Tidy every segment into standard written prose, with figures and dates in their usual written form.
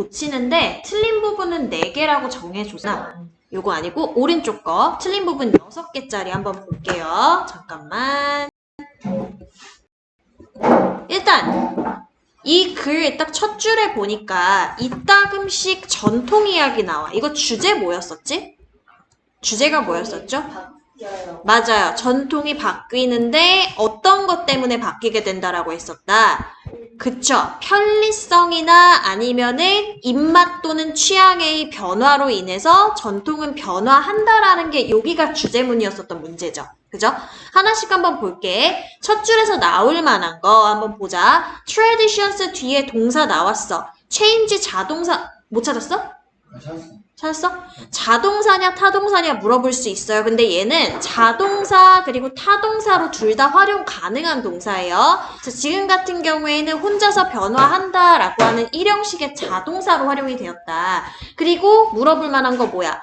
고치는데 틀린 부분은 4개라고 정해줘서 요거 아니고 오른쪽 거 틀린 부분 6개짜리 한번 볼게요. 잠깐만. 일단 이 글 딱 첫 줄에 보니까 이따금씩 전통 이야기 나와. 이거 주제 뭐였었지? 주제가 뭐였었죠? 맞아요. 전통이 바뀌는데 어떤 것 때문에 바뀌게 된다라고 했었다. 그쵸. 편리성이나 아니면은 입맛 또는 취향의 변화로 인해서 전통은 변화한다라는 게 여기가 주제문이었었던 문제죠. 그죠? 하나씩 한번 볼게. 첫 줄에서 나올 만한 거 한번 보자. traditions 뒤에 동사 나왔어. change 자동사 못 찾았어? 찾았어? 자동사냐 타동사냐 물어볼 수 있어요. 근데 얘는 자동사 그리고 타동사로 둘 다 활용 가능한 동사예요. 그래서 지금 같은 경우에는 혼자서 변화한다 라고 하는 일형식의 자동사로 활용이 되었다. 그리고 물어볼 만한 거 뭐야?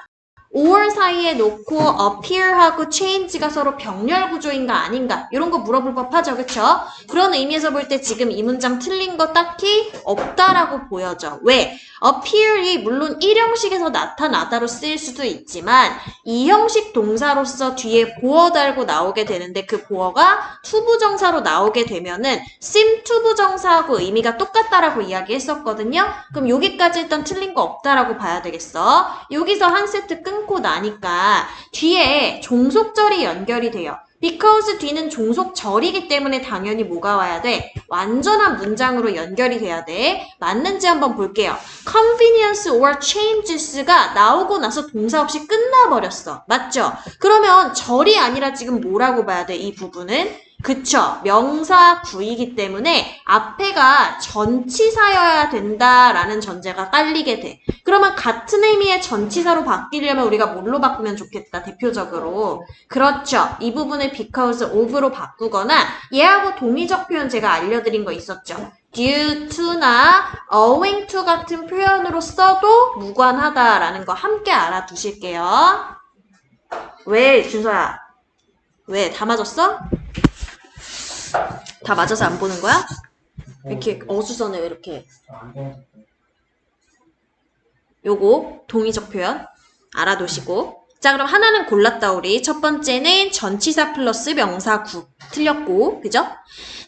or 사이에 놓고 appear하고 change가 서로 병렬 구조인가 아닌가 이런 거 물어볼 법하죠. 그쵸? 그런 의미에서 볼 때 지금 이 문장 틀린 거 딱히 없다라고 보여져. 왜? appear이 물론 1형식에서 나타나다로 쓰일 수도 있지만 2형식 동사로서 뒤에 보어 달고 나오게 되는데 그 보어가 투부정사로 나오게 되면은 seem 투부정사하고 의미가 똑같다라고 이야기했었거든요. 그럼 여기까지 일단 틀린 거 없다라고 봐야 되겠어. 여기서 한 세트 끊고 나니까 뒤에 종속절이 연결이 돼요. because 뒤는 종속절이기 때문에 당연히 뭐가 와야 돼? 완전한 문장으로 연결이 돼야 돼. 맞는지 한번 볼게요. convenience or changes가 나오고 나서 동사 없이 끝나버렸어. 맞죠? 그러면 절이 아니라 지금 뭐라고 봐야 돼? 이 부분은? 그쵸. 명사 구이기 때문에 앞에가 전치사여야 된다라는 전제가 깔리게 돼. 그러면 같은 의미의 전치사로 바뀌려면 우리가 뭘로 바꾸면 좋겠다, 대표적으로. 그렇죠. 이 부분을 because of로 바꾸거나 얘하고 동의적 표현 제가 알려드린 거 있었죠. due to나 owing to 같은 표현으로 써도 무관하다라는 거 함께 알아두실게요. 왜, 준서야? 왜, 다 맞았어? 다 맞아서 안 보는 거야? 이렇게 어수선해, 왜 이렇게. 요거 동의적 표현 알아두시고. 자, 그럼 하나는 골랐다 우리. 첫 번째는 전치사 플러스 명사구. 틀렸고, 그죠?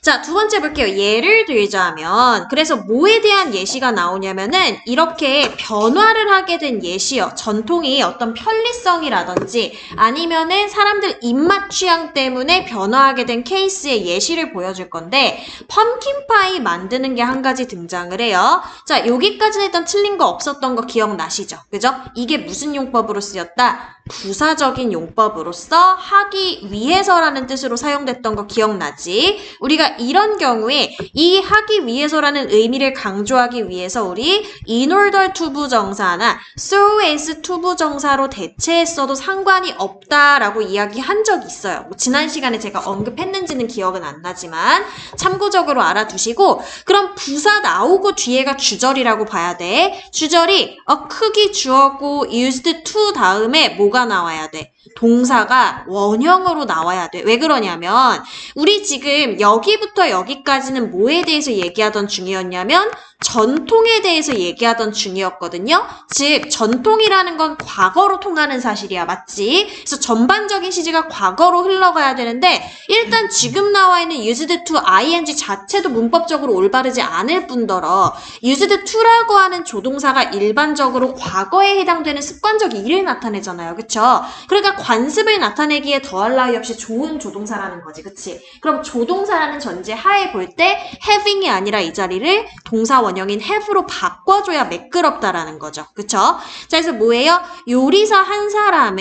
자, 두 번째 볼게요. 예를 들자면, 그래서 뭐에 대한 예시가 나오냐면은 이렇게 변화를 하게 된 예시요. 전통이 어떤 편리성이라든지 아니면은 사람들 입맛 취향 때문에 변화하게 된 케이스의 예시를 보여줄 건데 펌킨파이 만드는 게 한 가지 등장을 해요. 자, 여기까지는 일단 틀린 거 없었던 거 기억나시죠? 그죠? 이게 무슨 용법으로 쓰였다? 부사적인 용법으로서 하기 위해서라는 뜻으로 사용됐던 거 기억나지? 우리가 이런 경우에 이 하기 위해서라는 의미를 강조하기 위해서 우리 in order to 부정사나 so as to 부정사로 대체했어도 상관이 없다라고 이야기한 적이 있어요. 뭐 지난 시간에 제가 언급했는지는 기억은 안 나지만 참고적으로 알아두시고 그럼 부사 나오고 뒤에가 주절이라고 봐야 돼. 주절이 크기 주어고 used to 다음에 뭐가 나와야 돼? 동사가 원형으로 나와야 돼. 왜 그러냐면 우리 지금 여기부터 여기까지는 뭐에 대해서 얘기하던 중이었냐면 전통에 대해서 얘기하던 중이었거든요. 즉 전통이라는 건 과거로 통하는 사실이야. 맞지? 그래서 전반적인 시제가 과거로 흘러가야 되는데 일단 지금 나와 있는 used to ing 자체도 문법적으로 올바르지 않을 뿐더러 used to라고 하는 조동사가 일반적으로 과거에 해당되는 습관적 일을 나타내잖아요. 그쵸? 그러니까 관습을 나타내기에 더할 나위 없이 좋은 조동사라는 거지. 그치? 그럼 조동사라는 전제 하에 볼 때 having이 아니라 이 자리를 동사 원형인 have로 바꿔줘야 매끄럽다라는 거죠. 그쵸? 자, 그래서 뭐예요? 요리사 한 사람은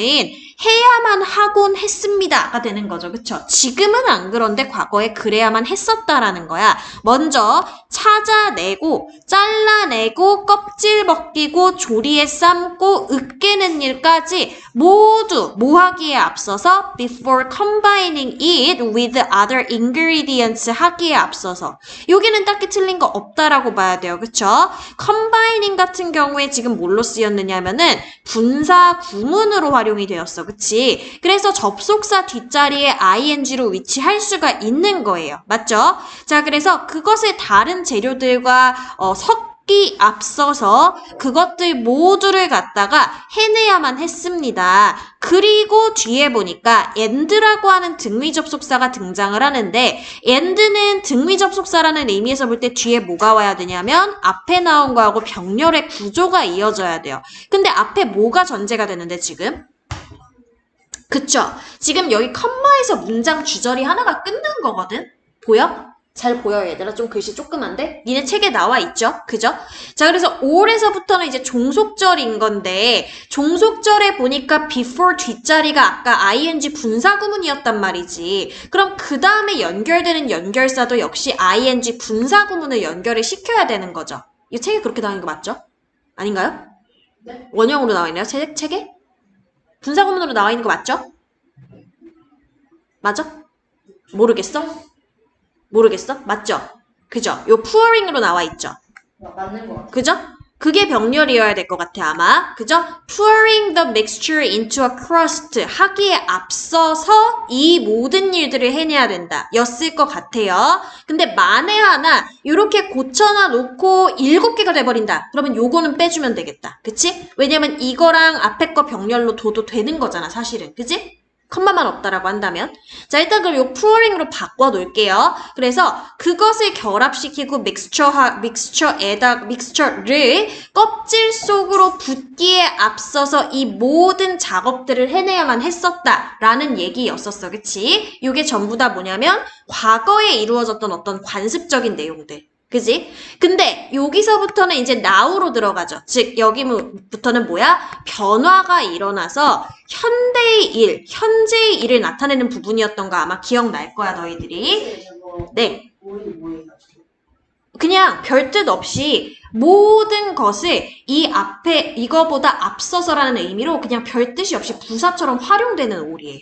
해야만 하곤 했습니다가 되는 거죠. 그쵸? 지금은 안 그런데 과거에 그래야만 했었다라는 거야. 먼저 찾아내고 잘라내고 껍질 벗기고 조리에 삶고 으깨는 일까지 모두 뭐 하기에 앞서서 before combining it with other ingredients 하기에 앞서서 여기는 딱히 틀린 거 없다라고 봐야 돼요. 그쵸? combining 같은 경우에 지금 뭘로 쓰였느냐면은 분사 구문으로 활용이 되었어. 그치? 그래서 접속사 뒷자리에 ing로 위치할 수가 있는 거예요. 맞죠? 자, 그래서 그것을 다른 재료들과 붙기 앞서서 그것들 모두를 갖다가 해내야만 했습니다. 그리고 뒤에 보니까 and라고 하는 등위 접속사가 등장을 하는데 and는 등위 접속사라는 의미에서 볼 때 뒤에 뭐가 와야 되냐면 앞에 나온 거하고 병렬의 구조가 이어져야 돼요. 근데 앞에 뭐가 전제가 되는데 지금? 그쵸? 지금 여기 컴마에서 문장 주절이 하나가 끝난 거거든? 보여? 잘 보여 얘들아? 좀 글씨 조그만데? 니네 책에 나와 있죠? 그죠? 자, 그래서 all에서부터는 이제 종속절인 건데 종속절에 보니까 before 뒷자리가 아까 ing 분사구문이었단 말이지. 그럼 그 다음에 연결되는 연결사도 역시 ing 분사구문을 연결을 시켜야 되는 거죠. 이 책에 그렇게 나와 있는 거 맞죠? 아닌가요? 네. 원형으로 나와 있나요? 책에? 분사구문으로 나와 있는 거 맞죠? 맞아? 모르겠어? 모르겠어? 맞죠? 그죠? 요 pouring으로 나와 있죠? 맞는 것 같아. 그죠? 그게 병렬이어야 될 것 같아 아마. 그죠? pouring the mixture into a crust 하기에 앞서서 이 모든 일들을 해내야 된다 였을 것 같아요. 근데 만에 하나 이렇게 고쳐놔 놓고 7개가 돼버린다. 그러면 요거는 빼주면 되겠다. 그치? 왜냐면 이거랑 앞에 거 병렬로 둬도 되는 거잖아 사실은. 그치? 컴마만 없다라고 한다면. 자, 일단 그럼 요 pouring으로 바꿔 놓을게요. 그래서 그것을 결합시키고 믹스처를 껍질 속으로 붓기에 앞서서 이 모든 작업들을 해내야만 했었다라는 얘기였었어. 그치? 요게 전부 다 뭐냐면 과거에 이루어졌던 어떤 관습적인 내용들. 그지? 근데 여기서부터는 이제 now로 들어가죠. 즉 여기부터는 뭐야? 변화가 일어나서 현재의 일을 나타내는 부분이었던 거 아마 기억날 거야 너희들이. 네. 그냥 별뜻 없이 모든 것을 이 앞에 이거보다 앞서서라는 의미로 그냥 별뜻이 없이 부사처럼 활용되는 올이에요.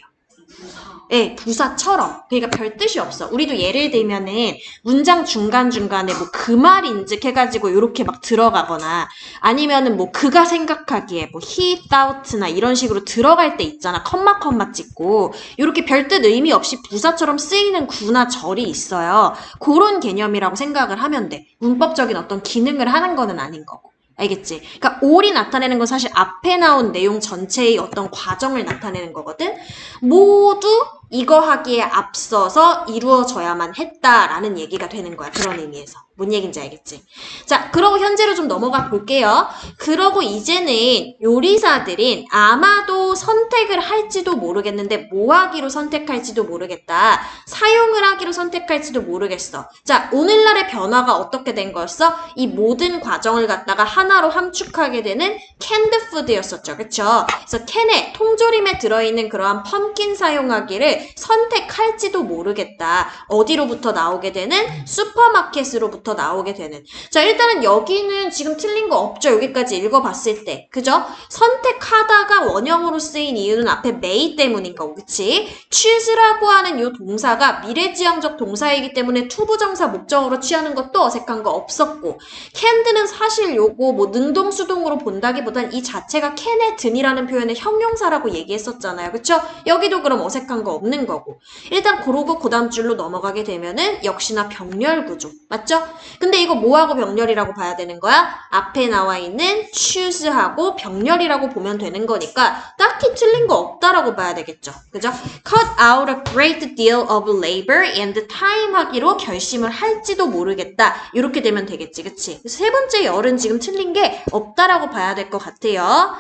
예, 부사처럼. 그러니까 별 뜻이 없어. 우리도 예를 들면은 문장 중간중간에 뭐 그 말인즉 해가지고 요렇게 막 들어가거나 아니면은 뭐 그가 생각하기에 뭐 he thought나 이런 식으로 들어갈 때 있잖아. 컴마 찍고 요렇게 별뜻 의미 없이 부사처럼 쓰이는 구나 절이 있어요. 그런 개념이라고 생각을 하면 돼. 문법적인 어떤 기능을 하는 거는 아닌 거고. 알겠지? 그러니까 all이 나타내는 건 사실 앞에 나온 내용 전체의 어떤 과정을 나타내는 거거든. 모두 이거 하기에 앞서서 이루어져야만 했다라는 얘기가 되는 거야. 그런 의미에서. 뭔 얘기인지 알겠지? 자, 그러고 현재로 좀 넘어가 볼게요. 그러고 이제는 요리사들은 아마도 선택을 할지도 모르겠는데 뭐 하기로 선택할지도 모르겠다. 사용을 하기로 선택할지도 모르겠어. 자, 오늘날의 변화가 어떻게 된 거였어? 이 모든 과정을 갖다가 하나로 함축하게 되는 canned food였었죠. 그쵸? 그래서 캔에 통조림에 들어있는 그러한 펌킨 사용하기를 선택할지도 모르겠다. 어디로부터 나오게 되는? 슈퍼마켓으로부터 나오게 되는. 자, 일단은 여기는 지금 틀린 거 없죠. 여기까지 읽어봤을 때. 그죠? 선택하다가 원형으로 쓰인 이유는 앞에 may 때문인 거고, 그치? choose라고 하는 이 동사가 미래지향적 동사이기 때문에 투부정사 목적으로 취하는 것도 어색한 거 없었고, caned는 사실 요거 뭐 능동수동으로 본다기보단 이 자체가 can에 든이라는 표현의 형용사라고 얘기했었잖아요. 그쵸? 여기도 그럼 어색한 거 없는 거고. 일단 그러고 그 다음 줄로 넘어가게 되면은 역시나 병렬 구조. 맞죠? 근데 이거 뭐하고 병렬이라고 봐야 되는 거야? 앞에 나와 있는 choose하고 병렬이라고 보면 되는 거니까 딱히 틀린 거 없다라고 봐야 되겠죠. 그죠? cut out a great deal of labor and time 하기로 결심을 할지도 모르겠다. 이렇게 되면 되겠지. 그치? 세 번째 열은 지금 틀린 게 없다라고 봐야 될 것 같아요.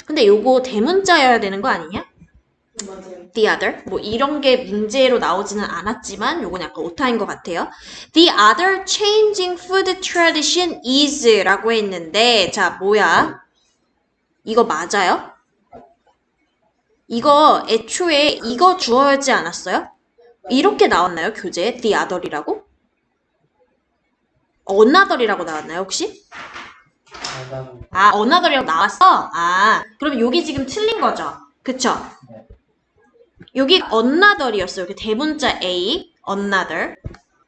근데 요거 대문자여야 되는 거 아니냐? 맞아요. The other. 뭐 이런 게 문제로 나오지는 않았지만 요건 약간 오타인 것 같아요. The other changing food tradition is 라고 했는데 자 뭐야? 이거 맞아요? 이거 애초에 이거 주어야지 않았어요? 이렇게 나왔나요? 교재에 the other이라고? another이라고 나왔나요 혹시? 아 another이라고 나왔어? 아 그럼 여기 지금 틀린 거죠? 그쵸? 여기 another이었어요. 여기 대문자 A, another.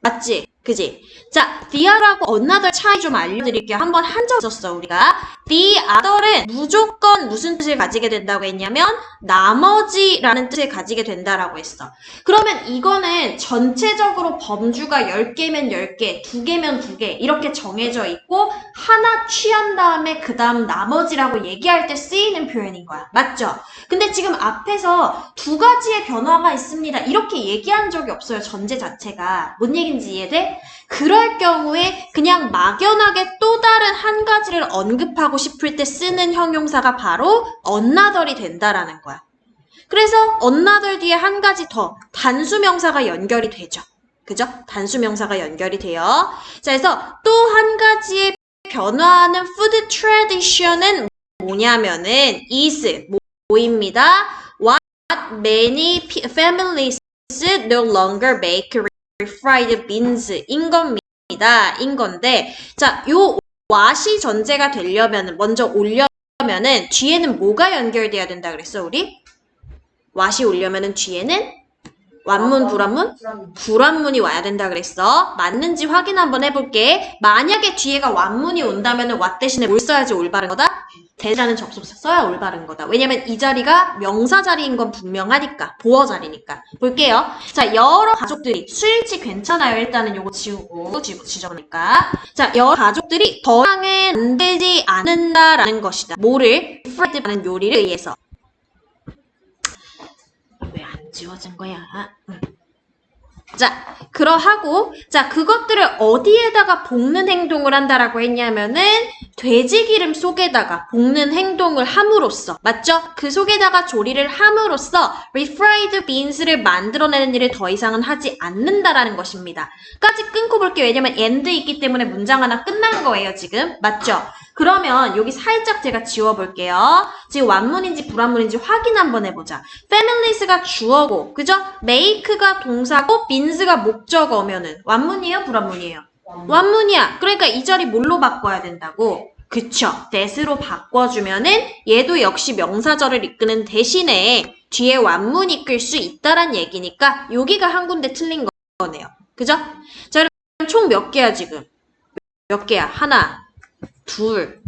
맞지? 그지? 자, the other하고 another 차이 좀 알려드릴게요. 한번 한 적 있었어, 우리가. the other은 무조건 무슨 뜻을 가지게 된다고 했냐면 나머지라는 뜻을 가지게 된다라고 했어. 그러면 이거는 전체적으로 범주가 10개면 10개, 2개면 2개 이렇게 정해져 있고 하나 취한 다음에 그 다음 나머지라고 얘기할 때 쓰이는 표현인 거야. 맞죠? 근데 지금 앞에서 두 가지의 변화가 있습니다. 이렇게 얘기한 적이 없어요. 전제 자체가. 뭔 얘기인지 이해돼? 그럴 경우에 그냥 막연하게 또 다른 한 가지를 언급하고 싶을 때 쓰는 형용사가 바로 another이 된다라는 거야. 그래서 another 뒤에 한 가지 더 단수명사가 연결이 되죠. 그죠? 단수명사가 연결이 돼요. 자, 그래서 또 한 가지의 변화하는 food tradition은 뭐냐면은 is 뭐입니다. What many families no longer make refried beans 인 겁니다. 인 건데, 자, 요 what이 전제가 되려면, 먼저 오려면은 뒤에는 뭐가 연결돼야 된다 그랬어, 우리? what이 오려면은 뒤에는 완문, 불완문? 불완문이 와야 된다 그랬어. 맞는지 확인 한번 해볼게. 만약에 뒤에가 완문이 온다면 what 대신에 뭘 써야지 올바른 거다? 대라는 접속사 써야 올바른 거다. 왜냐면 이 자리가 명사 자리인 건 분명하니까. 보어 자리니까. 볼게요. 자, 여러 가족들이 수일치 괜찮아요. 일단은 요거 지우고 지저니까. 자, 여러 가족들이 더 이상은 만들지 않는다라는 것이다. 뭐를? 프라이드라는 요리를 의해서. 왜 안 지워진 거야? 자, 그러하고, 자, 그것들을 어디에다가 볶는 행동을 한다라고 했냐면은, 돼지 기름 속에다가 볶는 행동을 함으로써, 맞죠? 그 속에다가 조리를 함으로써, refried beans를 만들어내는 일을 더 이상은 하지 않는다라는 것입니다. 까지 끊고 볼게요. 왜냐면 and 있기 때문에 문장 하나 끝난 거예요, 지금. 맞죠? 그러면 여기 살짝 제가 지워볼게요. 지금 완문인지 불완문인지 확인 한번 해보자. families가 주어고, 그죠? make가 동사고, beans가 목적어면은 완문이에요? 불완문이에요? 완문이야. 그러니까 이 자리 뭘로 바꿔야 된다고? 그쵸. that으로 바꿔주면은 얘도 역시 명사절을 이끄는 대신에 뒤에 완문 이끌 수 있다란 얘기니까 여기가 한 군데 틀린 거네요. 그죠? 자, 그럼 총 몇 개야 지금? 몇 개야? 하나, 둘,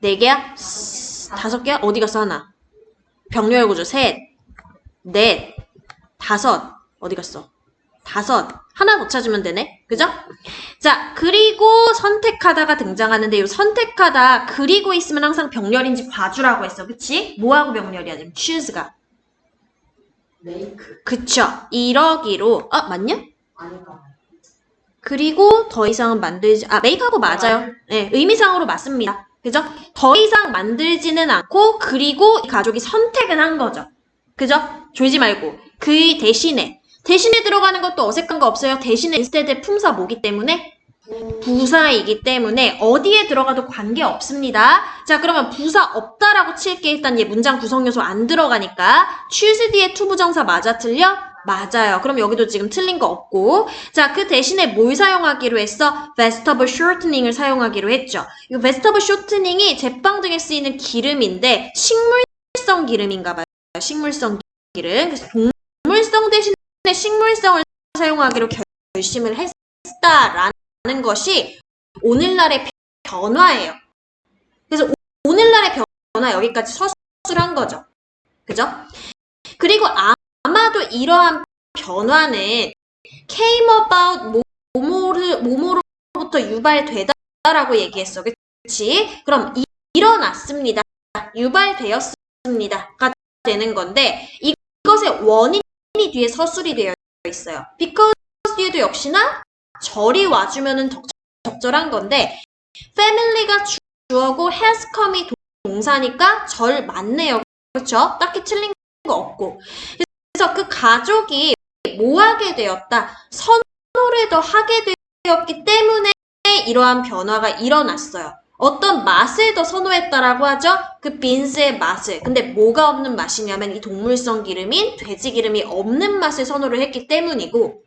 네 개야? 다섯 개야? 어디 갔어 하나? 병렬 구조 셋, 넷, 다섯. 어디 갔어? 다섯. 하나 더 찾으면 되네. 그죠? 자, 그리고 선택하다가 등장하는데 이 선택하다 그리고 있으면 항상 병렬인지 봐주라고 했어. 그치? 뭐하고 병렬이야? 지금 choose가. make. 그쵸. 이러기로. 맞냐? 아닌가. 그리고 더 이상은 만들지, make하고 맞아요. 네, 의미상으로 맞습니다. 그죠? 더 이상 만들지는 않고, 그리고 이 가족이 선택은 한 거죠. 그죠? 졸지 말고. 그 대신에 들어가는 것도 어색한 거 없어요. 대신에 instead의 품사 뭐기 때문에? 부사이기 때문에 어디에 들어가도 관계 없습니다. 자, 그러면 부사 없다라고 칠게. 일단 얘 문장 구성 요소 안 들어가니까. choose 뒤에 투부정사 맞아 틀려? 맞아요. 그럼 여기도 지금 틀린 거 없고. 자, 그 대신에 뭘 사용하기로 했어? vegetable shortening을 사용하기로 했죠. 이 vegetable shortening이 제빵 등에 쓰이는 기름인데 식물성 기름인가 봐요. 식물성 기름. 그래서 동물성 대신에 식물성을 사용하기로 결심을 했다라는 것이 오늘날의 변화예요. 그래서 오늘날의 변화 여기까지 서술한 거죠. 그죠? 그리고 아마도 이러한 변화는 came about 뭐뭐로부터 유발되다라고 얘기했어. 그치? 그럼 일어났습니다. 유발되었습니다가 되는 건데 이것의 원인이 뒤에 서술이 되어 있어요. because 뒤에도 역시나 절이 와주면은 적절한 건데 family가 주어고 has come이 동사니까 절 맞네요. 그렇죠? 딱히 틀린 거 없고. 그래서 그 가족이 뭐 하게 되었다? 선호를 더 하게 되었기 때문에 이러한 변화가 일어났어요. 어떤 맛을 더 선호했다라고 하죠? 그 빈스의 맛을. 근데 뭐가 없는 맛이냐면 이 동물성 기름인 돼지 기름이 없는 맛을 선호를 했기 때문이고,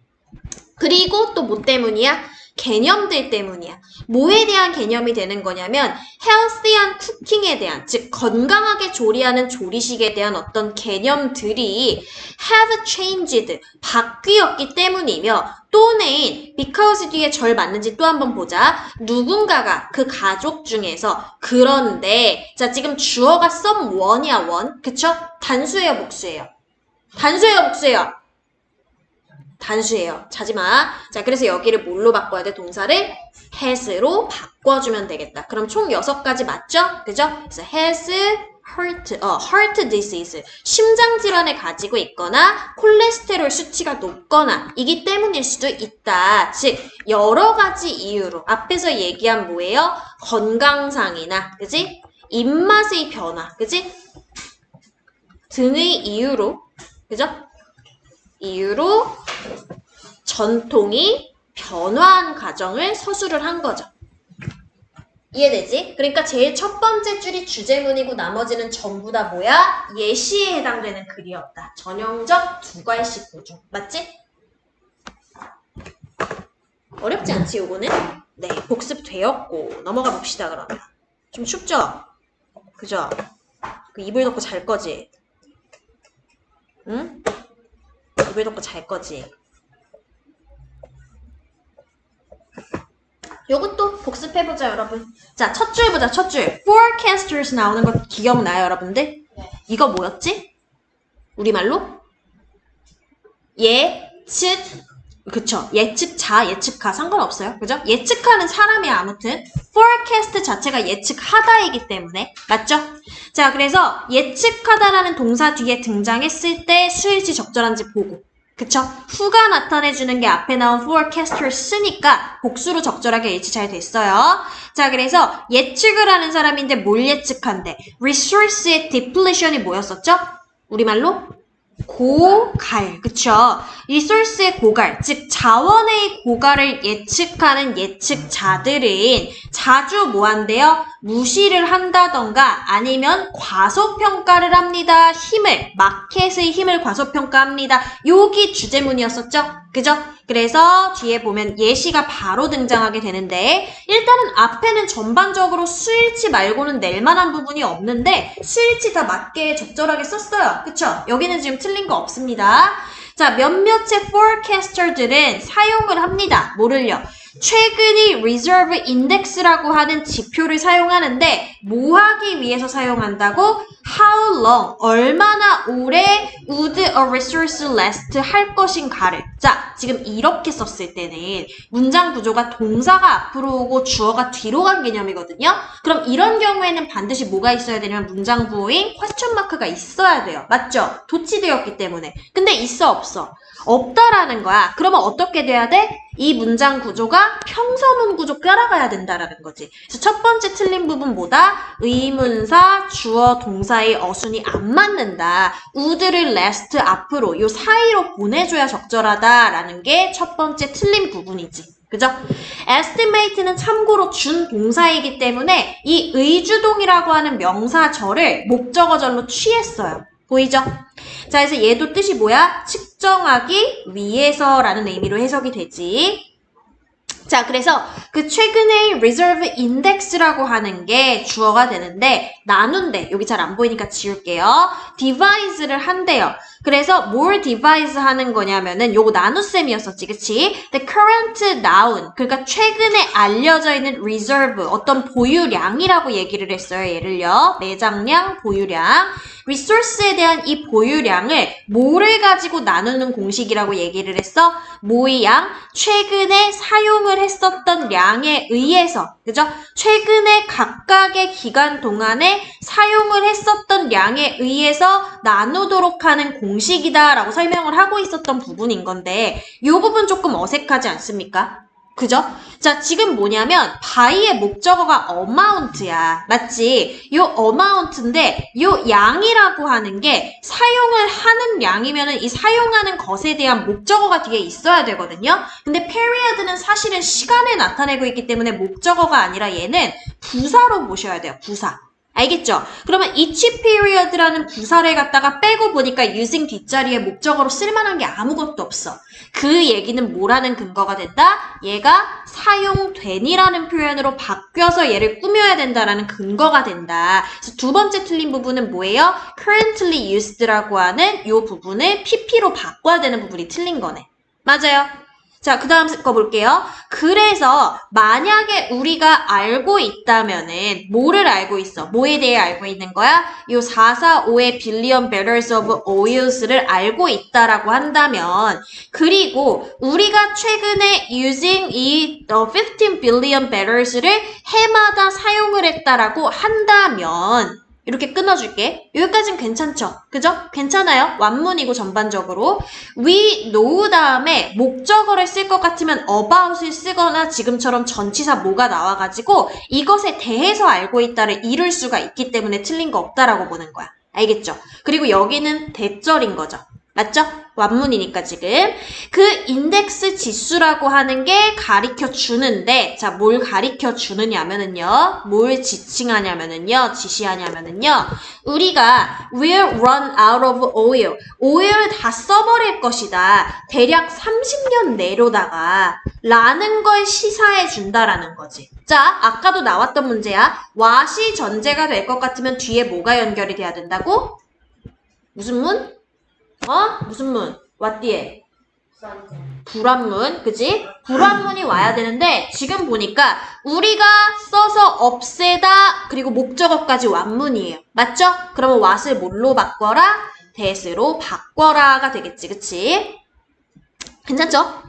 그리고 또 뭐 때문이야? 개념들 때문이야. 뭐에 대한 개념이 되는 거냐면 healthy한 쿠킹에 대한, 즉 건강하게 조리하는 조리식에 대한 어떤 개념들이 have changed, 바뀌었기 때문이며, 또는 because 뒤에 절 맞는지 또 한번 보자. 누군가가 그 가족 중에서, 그런데 자 지금 주어가 someone이야. one, 그쵸? 단수예요, 복수예요? 단수예요, 복수예요? 단수예요. 자지마. 자, 그래서 여기를 뭘로 바꿔야 돼? 동사를 has로 바꿔주면 되겠다. 그럼 총 6가지 맞죠? 그죠? 그래서 has heart disease, 심장 질환을 가지고 있거나 콜레스테롤 수치가 높거나 이기 때문일 수도 있다. 즉 여러 가지 이유로 앞에서 얘기한 뭐예요? 건강상이나, 그지? 입맛의 변화, 그지? 등의 이유로, 그죠? 이유로 전통이 변화한 과정을 서술을 한 거죠. 이해되지? 그러니까 제일 첫 번째 줄이 주제문이고 나머지는 전부 다 뭐야? 예시에 해당되는 글이었다. 전형적 두괄식 보중. 맞지? 어렵지 않지, 요거는? 네, 복습되었고 넘어가 봅시다, 그러면. 좀 춥죠? 그죠? 그 이불 덮고 잘 거지? 응? 이불 덮고 잘 거지? 요것도 복습해보자, 여러분. 자, 첫 줄 보자, 첫 줄. forecasters 나오는 거 기억나요, 여러분들? 네. 이거 뭐였지? 우리말로? 예측, 그쵸. 예측자, 예측하 상관없어요. 그죠? 예측하는 사람이 아무튼 forecast 자체가 예측하다이기 때문에. 맞죠? 자, 그래서 예측하다라는 동사 뒤에 등장했을 때 수일치 적절한지 보고. 그쵸? 후가 나타내주는 게 앞에 나온 forecasters 쓰니까 복수로 적절하게 일치 잘 됐어요. 자, 그래서 예측을 하는 사람인데 뭘 예측한대? resource의 depletion이 뭐였었죠? 우리말로? 고갈, 그쵸? 리소스의 고갈, 즉 자원의 고갈을 예측하는 예측자들은 자주 뭐 한대요? 무시를 한다던가 아니면 과소평가를 합니다. 힘을, 마켓의 힘을 과소평가합니다. 여기 주제문이었었죠? 그죠? 그래서 뒤에 보면 예시가 바로 등장하게 되는데 일단은 앞에는 전반적으로 수일치 말고는 낼만한 부분이 없는데 수일치 다 맞게 적절하게 썼어요. 그쵸? 여기는 지금 틀린 거 없습니다. 자, 몇몇의 forecaster들은 사용을 합니다. 뭐를요? 최근의 reserve index라고 하는 지표를 사용하는데 뭐 하기 위해서 사용한다고? How long, 얼마나 오래 would a resource last 할 것인가를. 자, 지금 이렇게 썼을 때는 문장 구조가 동사가 앞으로 오고 주어가 뒤로 간 개념이거든요. 그럼 이런 경우에는 반드시 뭐가 있어야 되냐면 문장 부호인 question mark가 있어야 돼요. 맞죠? 도치되었기 때문에. 근데 있어, 없어? 없다라는 거야. 그러면 어떻게 돼야 돼? 이 문장 구조가 평서문 구조 따라가야 된다라는 거지. 그래서 첫 번째 틀린 부분 뭐다? 의문사, 주어, 동사의 어순이 안 맞는다. would를 last 앞으로 요 사이로 보내줘야 적절하다라는 게 첫 번째 틀린 부분이지. 그죠? estimate는 참고로 준동사이기 때문에 이 의주동이라고 하는 명사절을 목적어절로 취했어요. 보이죠? 자, 그래서 얘도 뜻이 뭐야? 측정하기 위해서라는 의미로 해석이 되지. 자, 그래서 그 최근의 reserve index라고 하는 게 주어가 되는데 나눈대. 여기 잘 안 보이니까 지울게요. devise를 한대요. 그래서 뭘 devise 하는 거냐면은 요거 나눗셈이었었지, 그치? The current noun, 그러니까 최근에 알려져 있는 reserve, 어떤 보유량이라고 얘기를 했어요. 예를요. 매장량, 보유량. resource에 대한 이 보유량을 뭐를 가지고 나누는 공식이라고 얘기를 했어? 뭐의 양? 최근에 사용을 했었던 양에 의해서, 그죠? 최근에 각각의 기간 동안에 사용을 했었던 양에 의해서 나누도록 하는 공식이다라고 설명을 하고 있었던 부분인 건데 이 부분 조금 어색하지 않습니까? 그죠? 자, 지금 뭐냐면 by의 목적어가 amount야. 맞지? 요 amount인데 요 양이라고 하는 게 사용을 하는 양이면은 이 사용하는 것에 대한 목적어가 뒤에 있어야 되거든요. 근데 period는 사실은 시간을 나타내고 있기 때문에 목적어가 아니라 얘는 부사로 보셔야 돼요. 부사. 알겠죠? 그러면 each period라는 부사를 갖다가 빼고 보니까 using 뒷자리에 목적어로 쓸만한 게 아무것도 없어. 그 얘기는 뭐라는 근거가 된다? 얘가 사용된이라는 표현으로 바뀌어서 얘를 꾸며야 된다라는 근거가 된다. 그래서 두 번째 틀린 부분은 뭐예요? currently used라고 하는 이 부분을 pp로 바꿔야 되는 부분이 틀린 거네. 맞아요. 자, 그 다음 거 볼게요. 그래서 만약에 우리가 알고 있다면은 뭐를 알고 있어? 뭐에 대해 알고 있는 거야? 요 445의 billion barrels of oils를 알고 있다라고 한다면 그리고 우리가 최근에 using 이 15 billion barrels를 해마다 사용을 했다라고 한다면 이렇게 끊어줄게. 여기까지는 괜찮죠? 그죠? 괜찮아요? 완문이고 전반적으로. we know 다음에 목적어를 쓸 것 같으면 about을 쓰거나 지금처럼 전치사 뭐가 나와가지고 이것에 대해서 알고 있다를 이룰 수가 있기 때문에 틀린 거 없다라고 보는 거야. 알겠죠? 그리고 여기는 대절인 거죠. 맞죠? 완문이니까 지금. 그 인덱스 지수라고 하는 게 가리켜 주는데, 자, 뭘 가리켜 주느냐면은요, 뭘 지칭하냐면은요, 지시하냐면은요, 우리가 will run out of oil, 오일을 다 써버릴 것이다. 대략 30년 내로다가, 라는 걸 시사해 준다라는 거지. 자, 아까도 나왔던 문제야. what이 전제가 될 것 같으면 뒤에 뭐가 연결이 돼야 된다고? 무슨 문? 무슨 문? what 뒤에? 불완문, 그지? 불완문이 와야 되는데 지금 보니까 우리가 써서 없애다 그리고 목적어까지 완문이에요. 맞죠? 그러면 what을 뭘로 바꿔라? that으로 바꿔라가 되겠지, 그치? 괜찮죠?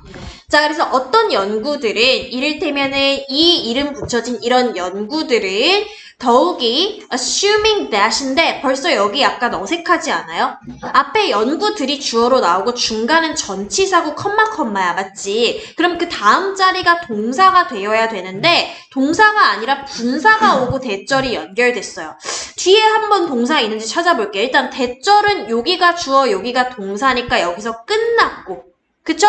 자, 그래서 어떤 연구들은 이를테면은 이 이름 붙여진 이런 연구들은 더욱이 assuming that인데 벌써 여기 약간 어색하지 않아요? 앞에 연구들이 주어로 나오고 중간은 전치사고 컴마야, 맞지? 그럼 그 다음 자리가 동사가 되어야 되는데 동사가 아니라 분사가 오고 대절이 연결됐어요. 뒤에 한번 동사 있는지 찾아볼게요. 일단 대절은 여기가 주어, 여기가 동사니까 여기서 끝났고, 그쵸?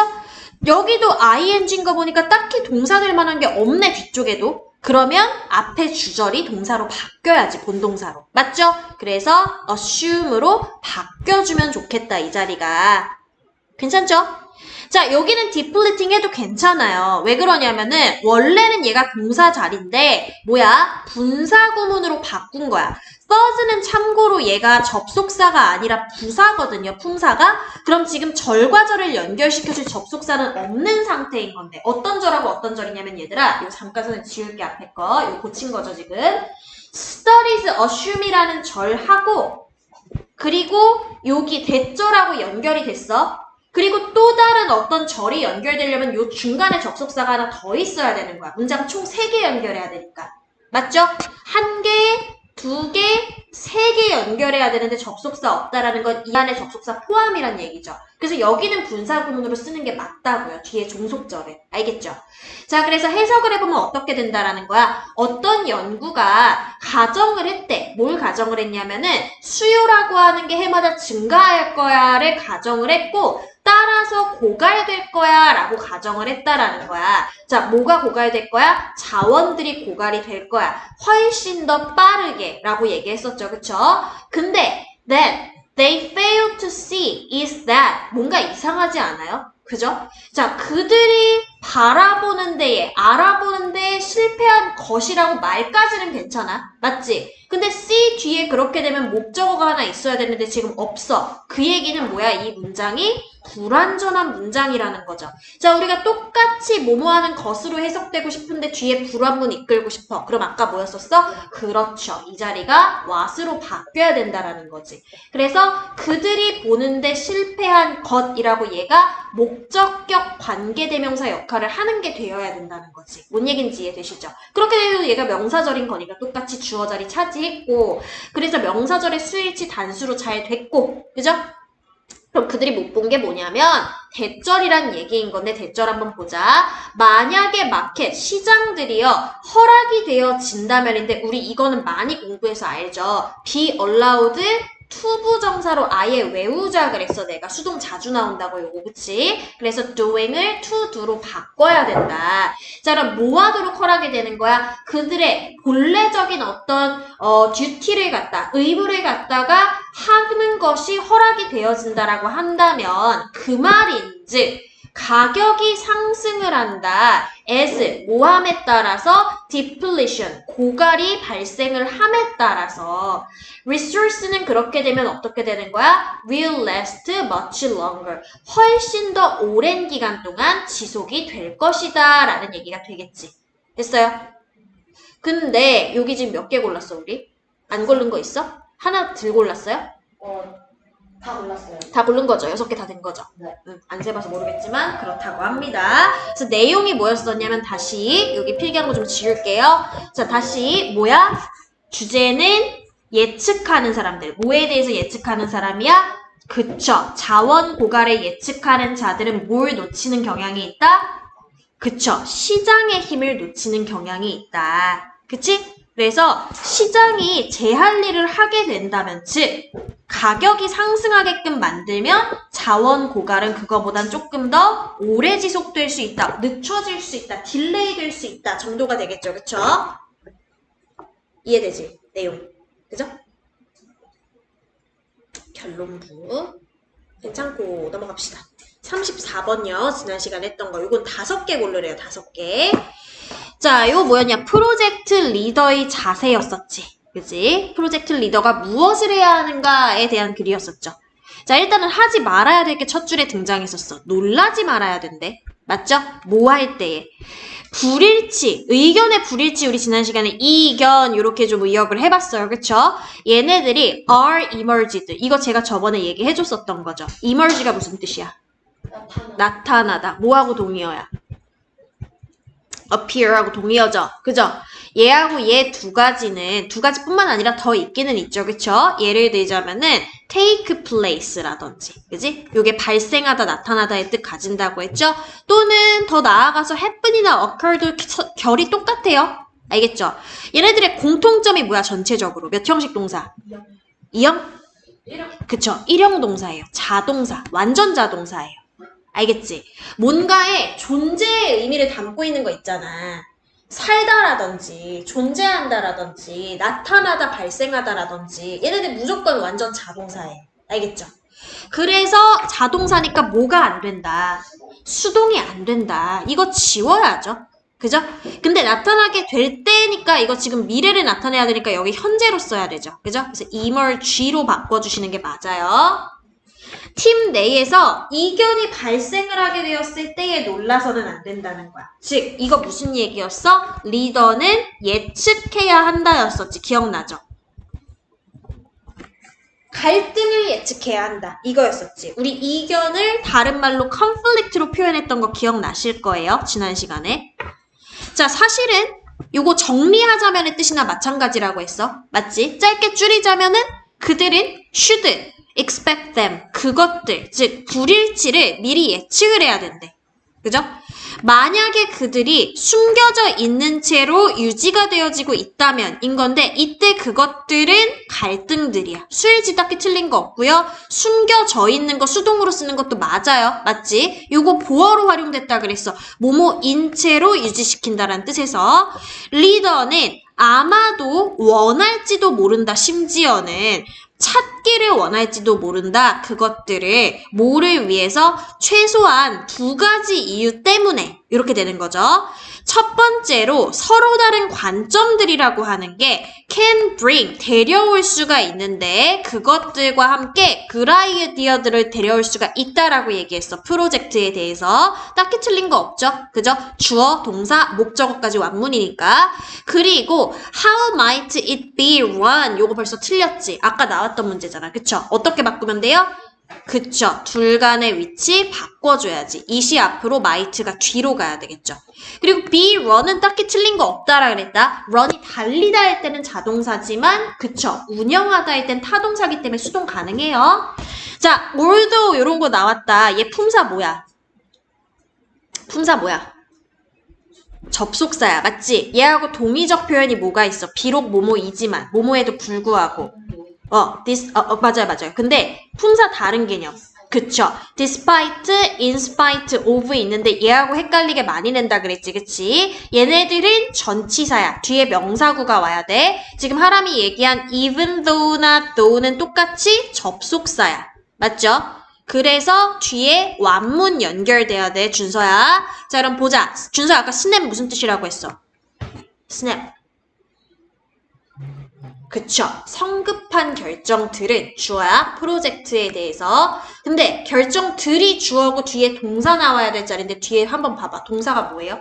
여기도 ing인 거 보니까 딱히 동사 될 만한 게 없네, 뒤쪽에도. 그러면 앞에 주절이 동사로 바뀌어야지, 본동사로. 맞죠? 그래서 assume으로 바뀌어주면 좋겠다, 이 자리가. 괜찮죠? 자, 여기는 depleting 해도 괜찮아요. 왜 그러냐면은 원래는 얘가 동사 자리인데 뭐야? 분사 구문으로 바꾼 거야. 써즈는 참고로 얘가 접속사가 아니라 부사거든요, 품사가. 그럼 지금 절과 절을 연결시켜줄 접속사는 없는 상태인 건데 어떤 절하고 어떤 절이냐면 얘들아, 이거 잠깐 선생님 지울게 앞에 거. 이거 고친 거죠, 지금. studies assume이라는 절하고 그리고 여기 대절하고 연결이 됐어. 그리고 또 다른 어떤 절이 연결되려면 요 중간에 접속사가 하나 더 있어야 되는 거야. 문장 총 3개 연결해야 되니까. 맞죠? 1개, 2개, 3개 연결해야 되는데 접속사 없다라는 건 이 안에 접속사 포함이란 얘기죠. 그래서 여기는 분사 구문으로 쓰는 게 맞다고요. 뒤에 종속절에. 알겠죠? 자, 그래서 해석을 해보면 어떻게 된다라는 거야. 어떤 연구가 가정을 했대. 뭘 가정을 했냐면은 수요라고 하는 게 해마다 증가할 거야를 가정을 했고 따라서 고갈될 거야 라고 가정을 했다라는 거야. 자, 뭐가 고갈될 거야? 자원들이 고갈이 될 거야. 훨씬 더 빠르게 라고 얘기했었죠. 그쵸? 근데 that they fail to see is that 뭔가 이상하지 않아요? 그죠? 자, 그들이 바라보는 데에, 알아보는 데에 실패한 것이라고 말까지는 괜찮아. 맞지? 근데 see 뒤에 그렇게 되면 목적어가 하나 있어야 되는데 지금 없어. 그 얘기는 뭐야? 이 문장이 불완전한 문장이라는 거죠. 자, 우리가 똑같이 뭐뭐 하는 것으로 해석되고 싶은데 뒤에 불완문 이끌고 싶어. 그럼 아까 뭐였었어? 그렇죠. 이 자리가 what으로 바뀌어야 된다라는 거지. 그래서 그들이 보는데 실패한 것이라고 얘가 목적격 관계대명사 역할을 하는 게 되어야 된다는 거지. 뭔 얘기인지 이해되시죠? 그렇게 해도 얘가 명사절인 거니까 똑같이 주어 자리 차지했고 그래서 명사절의 수일치 단수로 잘 됐고 그죠? 그럼 그들이 못 본 게 뭐냐면 대절이란 얘기인 건데 대절 한번 보자. 만약에 마켓, 시장들이요 허락이 되어진다면인데 우리 이거는 많이 공부해서 알죠. be allowed 투부정사로 아예 외우자 그랬어. 내가 수동 자주 나온다고 요거 그치? 그래서 doing을 to do로 바꿔야 된다. 자 그럼 뭐 하도록 허락이 되는 거야? 그들의 본래적인 어떤 듀티를 갖다 의무를 갖다가 하는 것이 허락이 되어진다라고 한다면 그 말인즉 가격이 상승을 한다. as 모함에 따라서 depletion 고갈이 발생을 함에 따라서 resource는 그렇게 되면 어떻게 되는 거야? will last much longer 훨씬 더 오랜 기간 동안 지속이 될 것이다 라는 얘기가 되겠지. 됐어요? 근데 여기 지금 몇 개 골랐어 우리? 안 고른 거 있어? 하나 들 골랐어요? 다 골랐어요. 다 고른 거죠. 6개 다 된 거죠. 네. 안 세봐서 모르겠지만 그렇다고 합니다. 그래서 내용이 뭐였었냐면 다시 여기 필기한 거 좀 지울게요. 자 다시 뭐야? 주제는 예측하는 사람들. 뭐에 대해서 예측하는 사람이야? 그쵸. 자원 고갈을 예측하는 자들은 뭘 놓치는 경향이 있다? 그쵸. 시장의 힘을 놓치는 경향이 있다. 그치? 그래서 시장이 제 할 일을 하게 된다면 즉 가격이 상승하게끔 만들면 자원 고갈은 그거보단 조금 더 오래 지속될 수 있다. 늦춰질 수 있다. 딜레이 될 수 있다. 정도가 되겠죠. 그쵸? 이해되지? 내용. 그죠? 결론부. 괜찮고 넘어갑시다. 34번요. 지난 시간에 했던 거. 이건 5개 고르래요. 5개. 자, 이거 뭐였냐? 프로젝트 리더의 자세였었지. 그지? 프로젝트 리더가 무엇을 해야 하는가에 대한 글이었었죠. 자, 일단은 하지 말아야 될 게 첫 줄에 등장했었어. 놀라지 말아야 된대. 맞죠? 뭐 할 때에. 불일치, 의견의 불일치 우리 지난 시간에 이견 이렇게 좀 의역을 해봤어요. 그쵸? 얘네들이 are emerged. 이거 제가 저번에 얘기해줬었던 거죠. emerge가 무슨 뜻이야? 나타나다. 뭐하고 동의어야? appear하고 동의어죠. 그죠? 얘하고 얘 두 가지는 두 가지뿐만 아니라 더 있기는 있죠. 그쵸? 예를 들자면은 take place라든지 그지? 요게 발생하다 나타나다의 뜻 가진다고 했죠? 또는 더 나아가서 happen이나 occur도 결이 똑같아요. 알겠죠? 얘네들의 공통점이 뭐야 전체적으로? 몇 형식 동사? 2형? 그쵸? 1형 동사예요. 자동사. 완전 자동사예요. 알겠지? 뭔가의 존재의 의미를 담고 있는 거 있잖아. 살다라든지 존재한다라든지 나타나다 발생하다라든지 얘네들 무조건 완전 자동사예요. 알겠죠? 그래서 자동사니까 뭐가 안 된다? 수동이 안 된다. 이거 지워야죠. 그죠? 근데 나타나게 될 때니까 이거 지금 미래를 나타내야 되니까 여기 현재로 써야 되죠. 그죠? 그래서 emerge로 바꿔주시는 게 맞아요. 팀 내에서 이견이 발생을 하게 되었을 때에 놀라서는 안 된다는 거야. 즉 이거 무슨 얘기였어? 리더는 예측해야 한다였었지. 기억나죠? 갈등을 예측해야 한다. 이거였었지. 우리 이견을 다른 말로 conflict로 표현했던 거 기억나실 거예요. 지난 시간에. 자, 사실은 요거 정리하자면의 뜻이나 마찬가지라고 했어. 맞지? 짧게 줄이자면은 그들은 should expect them. 그것들, 즉 불일치를 미리 예측을 해야 된대. 그죠? 만약에 그들이 숨겨져 있는 채로 유지가 되어지고 있다면 인 건데 이때 그것들은 갈등들이야. 수일지 딱히 틀린 거 없고요. 숨겨져 있는 거 수동으로 쓰는 것도 맞아요. 맞지? 요거 보어로 활용됐다 그랬어. 뭐뭐인 채로 유지시킨다라는 뜻에서 리더는 아마도 원할지도 모른다. 심지어는 찾기를 원할지도 모른다. 그것들을 뭐를 위해서 최소한 2가지 이유 때문에 이렇게 되는 거죠. 첫 번째로 서로 다른 관점들이라고 하는 게 can bring 데려올 수가 있는데 그것들과 함께 그 아이디어들을 데려올 수가 있다라고 얘기했어. 프로젝트에 대해서 딱히 틀린 거 없죠. 그죠? 주어, 동사, 목적어까지 완문이니까. 그리고 how might it be run 요거 벌써 틀렸지. 아까 나왔던 문제잖아. 그쵸? 어떻게 바꾸면 돼요? 그쵸. 둘 간의 위치 바꿔줘야지. it이 앞으로 might가 뒤로 가야 되겠죠. 그리고 be run은 딱히 틀린 거 없다라 그랬다. run이 달리다 할 때는 자동사지만 그쵸. 운영하다 할 땐 타동사기 때문에 수동 가능해요. 자, 올도 이런 거 나왔다. 얘 품사 뭐야? 품사 뭐야? 접속사야. 맞지? 얘하고 동의적 표현이 뭐가 있어? 비록 뭐뭐이지만 뭐뭐에도 불구하고 맞아요. 근데 품사 다른 개념. 그쵸. despite, in spite of 있는데 얘하고 헷갈리게 많이 낸다 그랬지, 그치? 얘네들은 전치사야. 뒤에 명사구가 와야 돼. 지금 하람이 얘기한 even though나 though는 똑같이 접속사야. 맞죠? 그래서 뒤에 완문 연결돼야 돼, 준서야. 자, 그럼 보자. 준서 아까 snap 무슨 뜻이라고 했어? snap. 그쵸. 성급한 결정들은 주어야. 프로젝트에 대해서. 근데 결정들이 주어고 뒤에 동사 나와야 될 자리인데 뒤에 한번 봐봐. 동사가 뭐예요?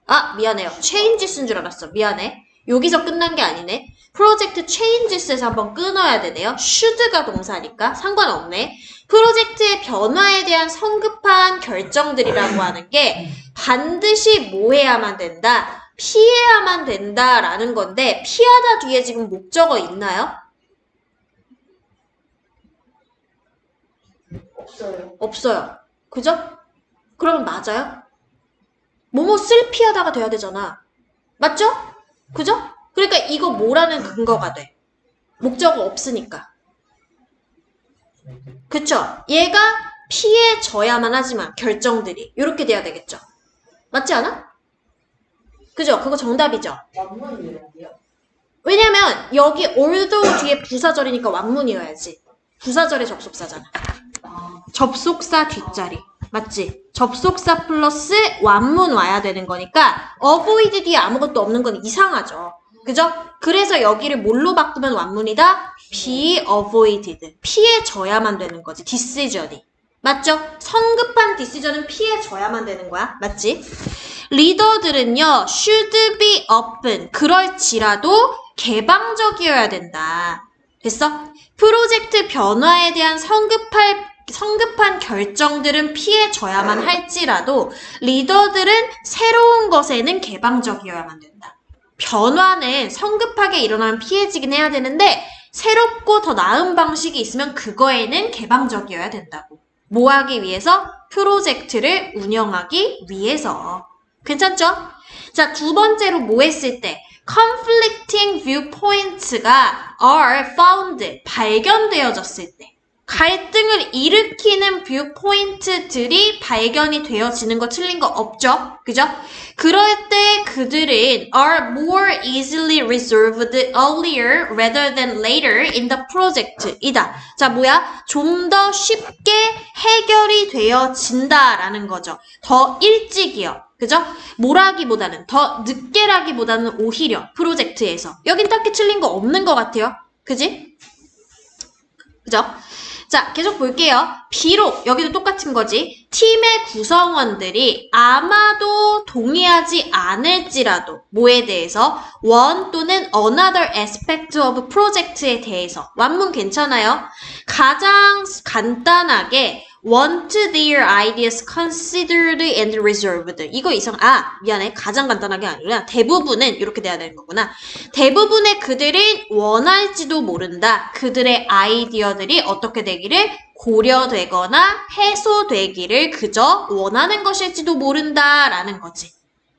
아, 미안해요. changes인 줄 알았어. 미안해. 여기서 끝난 게 아니네. 프로젝트 changes에서 한번 끊어야 되네요. should가 동사니까 상관없네. 프로젝트의 변화에 대한 성급한 결정들이라고 하는 게 반드시 뭐 해야만 된다? 피해야만 된다라는 건데 피하다 뒤에 지금 목적어 있나요? 없어요. 없어요. 그죠? 그러면 맞아요? 뭐뭐쓸 피하다가 돼야 되잖아. 맞죠? 그죠? 그러니까 이거 뭐라는 근거가 돼. 목적어 없으니까. 그쵸? 얘가 피해져야만 하지만 결정들이 이렇게 돼야 되겠죠. 맞지 않아? 그죠? 그거 정답이죠. 완문이라고요? 왜냐면 여기 although 뒤에 부사절이니까 완문이어야지. 부사절의 접속사잖아. 접속사 뒷자리. 맞지? 접속사 플러스 완문 와야 되는 거니까 avoid 뒤에 아무것도 없는 건 이상하죠. 그죠? 그래서 여기를 뭘로 바꾸면 완문이다? be avoided. 피해져야만 되는 거지. decision이. 맞죠? 성급한 decision은 피해져야만 되는 거야. 맞지? 리더들은요, should be open. 그럴지라도 개방적이어야 된다. 됐어? 프로젝트 변화에 대한 성급한 결정들은 피해져야만 할지라도 리더들은 새로운 것에는 개방적이어야만 된다. 변화는 성급하게 일어나면 피해지긴 해야 되는데 새롭고 더 나은 방식이 있으면 그거에는 개방적이어야 된다고. 뭐 하기 위해서? 프로젝트를 운영하기 위해서. 괜찮죠? 자, 두 번째로 뭐 했을 때 conflicting viewpoints가 are found, 발견되어졌을 때 갈등을 일으키는 뷰포인트들이 발견이 되어지는 거 틀린 거 없죠? 그죠? 그럴 때 그들은 are more easily resolved earlier rather than later in the project 이다. 자, 뭐야? 좀 더 쉽게 해결이 되어진다라는 거죠. 더 일찍이요. 그죠? 뭐라기보다는 더 늦게라기보다는 오히려 프로젝트에서 여긴 딱히 틀린 거 없는 것 같아요. 그지? 그죠? 자, 계속 볼게요. 비록 여기도 똑같은 거지. 팀의 구성원들이 아마도 동의하지 않을지라도 뭐에 대해서 one 또는 another aspect of project에 대해서 완문 괜찮아요? 가장 간단하게 want their ideas considered and resolved. 이거 미안해. 가장 간단하게 아니라 대부분은 이렇게 돼야 되는 거구나. 대부분의 그들은 원할지도 모른다. 그들의 아이디어들이 어떻게 되기를 고려되거나 해소되기를 그저 원하는 것일지도 모른다라는 거지.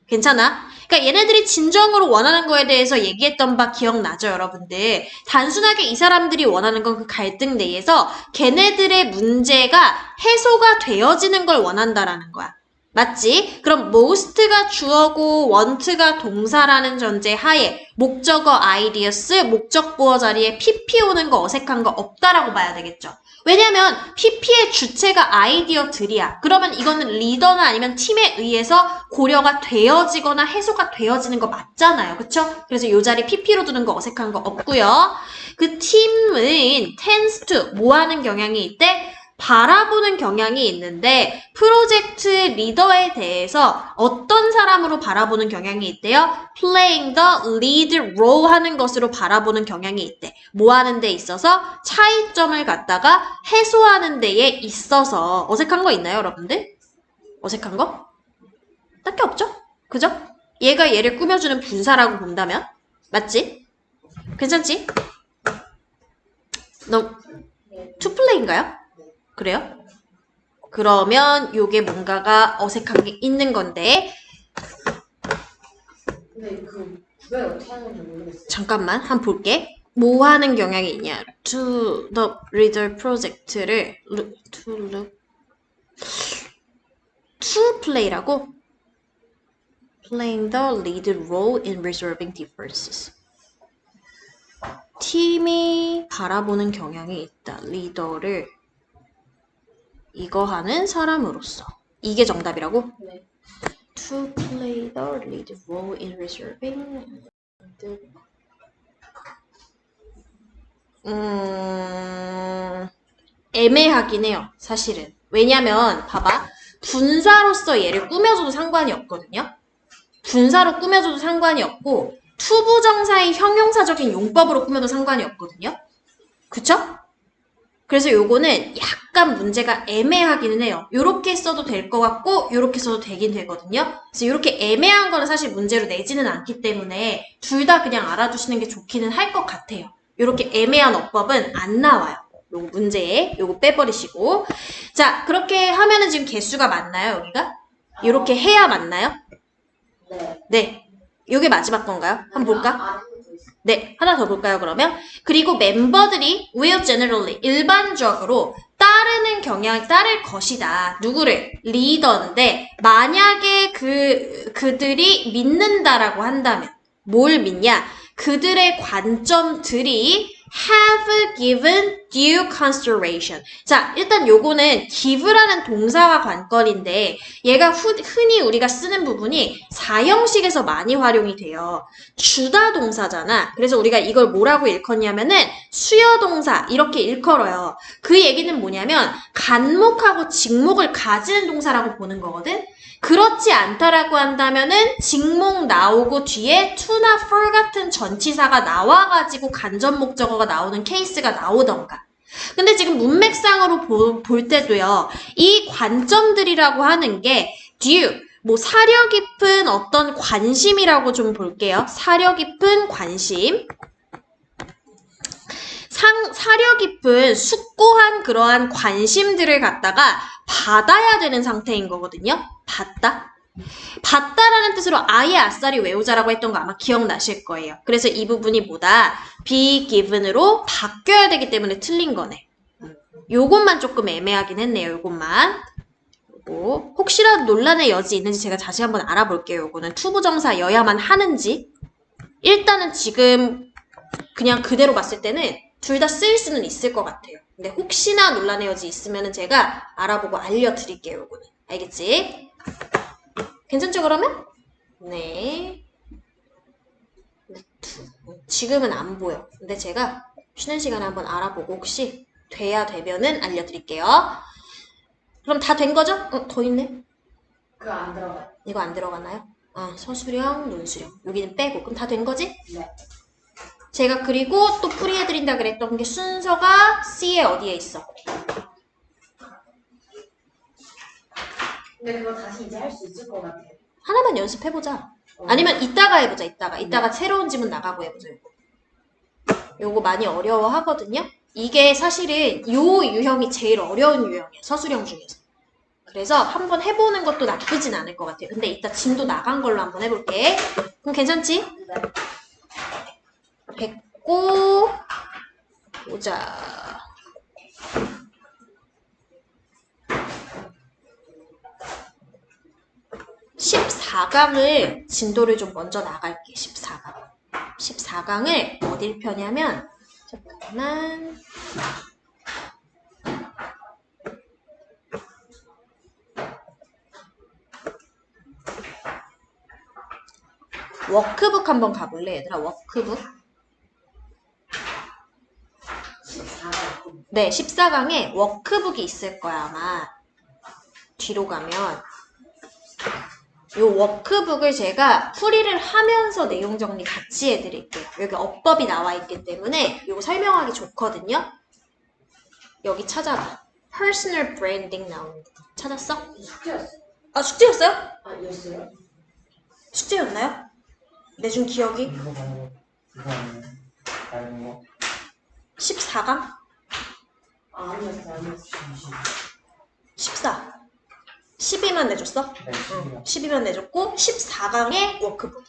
괜찮아? 그러니까 얘네들이 진정으로 원하는 거에 대해서 얘기했던 바 기억나죠, 여러분들? 단순하게 이 사람들이 원하는 건 그 갈등 내에서 걔네들의 문제가 해소가 되어지는 걸 원한다라는 거야. 맞지? 그럼 most가 주어고 want가 동사라는 전제 하에 목적어 ideas, 목적 보어 자리에 pp 오는 거 어색한 거 없다라고 봐야 되겠죠. 왜냐면 PP의 주체가 아이디어들이야. 그러면 이거는 리더나 아니면 팀에 의해서 고려가 되어지거나 해소가 되어지는 거 맞잖아요. 그쵸? 그래서 이 자리 PP로 두는 거 어색한 거 없고요. 그 팀은 tends to 뭐 하는 경향이 있대? 바라보는 경향이 있는데 프로젝트 리더에 대해서 어떤 사람으로 바라보는 경향이 있대요? playing the lead role 하는 것으로 바라보는 경향이 있대. 뭐 하는 데 있어서 차이점을 갖다가 해소하는 데에 있어서 어색한 거 있나요, 여러분들? 어색한 거? 딱히 없죠? 그죠? 얘가 얘를 꾸며주는 분사라고 본다면? 맞지? 괜찮지? 투플레이인가요? 그래요? 그러면 요게 뭔가가 어색한 게 있는 건데 근데 그 구별 어떻게 하는지 모르겠어요. 잠깐만 한번 볼게. 뭐 하는 경향이 있냐? To the reader project를 to play라고? Playing the lead role in resolving differences. 팀이 바라보는 경향이 있다. 리더를 이거 하는 사람으로서. 이게 정답이라고? 네. To play the lead role in resolving the 애매하긴 해요, 사실은. 왜냐면, 봐봐. 분사로서 얘를 꾸며줘도 상관이 없거든요. 분사로 꾸며줘도 상관이 없고, 투부정사의 형용사적인 용법으로 꾸며도 상관이 없거든요. 그쵸? 그래서 요거는 약간 문제가 애매하기는 해요. 요렇게 써도 될 것 같고, 요렇게 써도 되긴 되거든요. 그래서 요렇게 애매한 거는 사실 문제로 내지는 않기 때문에, 둘 다 그냥 알아두시는 게 좋기는 할 것 같아요. 요렇게 애매한 어법은 안 나와요. 요거 문제에 요거 빼버리시고. 자, 그렇게 하면은 지금 개수가 맞나요, 여기가? 요렇게 해야 맞나요? 네. 네. 요게 마지막 건가요? 한번 볼까? 아, 네, 하나 더 볼까요, 그러면? 그리고 멤버들이 will generally, 일반적으로 따를 것이다. 누구를? 리더인데, 만약에 그들이 믿는다라고 한다면, 뭘 믿냐? 그들의 관점들이 have given due consideration. 자, 일단 요거는 give라는 동사와 관건인데 얘가 흔히 우리가 쓰는 부분이 사형식에서 많이 활용이 돼요. 주다 동사잖아. 그래서 우리가 이걸 뭐라고 일컫냐면은 수여 동사 이렇게 일컬어요. 그 얘기는 뭐냐면 간목하고 직목을 가지는 동사라고 보는 거거든. 그렇지 않다라고 한다면은 직목 나오고 뒤에 to나 for 같은 전치사가 나와가지고 간접 목적어가 나오는 케이스가 나오던가. 근데 지금 문맥상으로 볼 때도요. 이 관점들이라고 하는 게 due, 뭐 사려 깊은 어떤 관심이라고 좀 볼게요. 사려 깊은 관심. 사려 깊은 숙고한 그러한 관심들을 갖다가 받아야 되는 상태인 거거든요. 받다라는 뜻으로 아예 아싸리 외우자라고 했던 거 아마 기억나실 거예요. 그래서 이 부분이 뭐다? be given으로 바뀌어야 되기 때문에 틀린 거네. 요것만 조금 애매하긴 했네요. 요것만. 요거. 혹시라도 논란의 여지 있는지 제가 다시 한번 알아볼게요. 요거는 투부정사여야만 하는지. 일단은 지금 그냥 그대로 봤을 때는 둘 다 쓰일 수는 있을 것 같아요. 근데 혹시나 논란의 여지 있으면 제가 알아보고 알려드릴게요. 요거는. 알겠지? 괜찮죠, 그러면? 네. 지금은 안 보여. 근데 제가 쉬는 시간에 한번 알아보고 혹시 돼야 되면은 알려드릴게요. 그럼 다 된 거죠? 더 있네. 그거 안 들어가요. 이거 안 들어가나요? 서술형, 논술형. 여기는 빼고. 그럼 다 된 거지? 네. 제가 그리고 또 풀이해드린다 그랬던 게 순서가 C에 어디에 있어? 근데 그거 다시 이제 할 수 있을 것 같아요. 하나만 연습해보자. 아니면 이따가 해보자. 이따가 새로운 지문 나가고 해보자. 요거 많이 어려워하거든요. 이게 사실은 요 유형이 제일 어려운 유형이야. 서술형 중에서. 그래서 한번 해보는 것도 나쁘진 않을 것 같아요. 근데 이따 진도 나간 걸로 한번 해볼게. 그럼 괜찮지? 네. 됐고 보자. (14강을) 진도를 좀 먼저 나갈게. 14강을 어딜 펴냐면 잠깐만. 워크북 한번 가볼래, 얘들아? 워크북. 14강. 네, 14강에 워크북이 있을 거야, 아마. 뒤로 가면. 요 워크북을 제가 풀이를 하면서 내용 정리 같이 해드릴게요. 여기 어법이 나와 있기 때문에 요거 설명하기 좋거든요. 여기 찾아봐. Personal Branding 나오는 거. 찾았어? 숙제였어요. 아, 숙제였어요? 아, 였어요? 숙제였나요? 내준 기억이? 이거 말고 이거 아니에요? 다른 거? 14강? 아, 아니었어요. 아니었어요. 14. 12만 내줬어? 네, 12가 12만 내줬고 14강의 워크북.